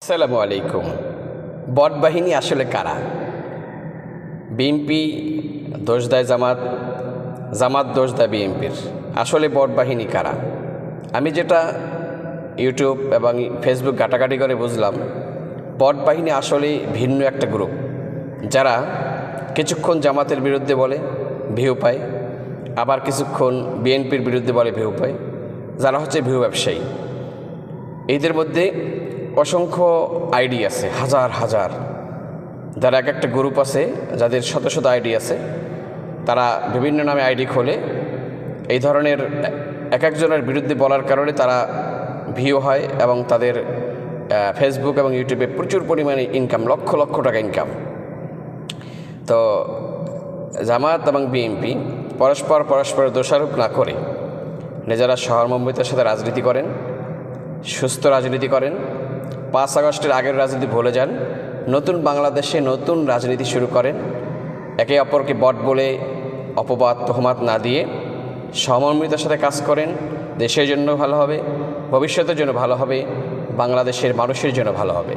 আসসালামু আলাইকুম। বট বাহিনী আসলে কারা? বিএনপি দোষ দেয় জামাত, জামাত দোষ দেয় বিএনপির। আসলে বট বাহিনী কারা? আমি যেটা ইউটিউব এবং ফেসবুক ঘাটাঘাটি করে বুঝলাম, বট বাহিনী আসলে ভিন্ন একটা গ্রুপ, যারা কিছুক্ষণ জামাতের বিরুদ্ধে বলে ভিউ পায়, আবার কিছুক্ষণ বিএনপির বিরুদ্ধে বলে ভিউ পায়, যারা হচ্ছে ভিউ ব্যবসায়ী। এদের মধ্যে অসংখ্য আইডি আছে, হাজার হাজার, যারা এক একটা গ্রুপ আছে, যাদের শত শত আইডি আছে। তারা বিভিন্ন নামে আইডি খোলে। এই ধরনের এক একজনের বিরুদ্ধে বলার কারণে তারা ভিউ হয় এবং তাদের ফেসবুক এবং ইউটিউবে প্রচুর পরিমাণে ইনকাম, লক্ষ লক্ষ টাকা ইনকাম। তো জামাত এবং বিএনপি পরস্পরের দোষারোপ না করে নিজেরা সহমর্মিতার সাথে রাজনীতি করেন, সুস্থ রাজনীতি করেন। 5 আগস্টের আগের রাজনীতি ভুলে যান, নতুন বাংলাদেশে নতুন রাজনীতি শুরু করেন। একে অপরকে বট বলে অপবাদ তহমাত না দিয়ে সহমর্মিতার সাথে কাজ করেন। দেশের জন্য ভালো হবে, ভবিষ্যতের জন্য ভালো হবে, বাংলাদেশের মানুষের জন্য ভালো হবে।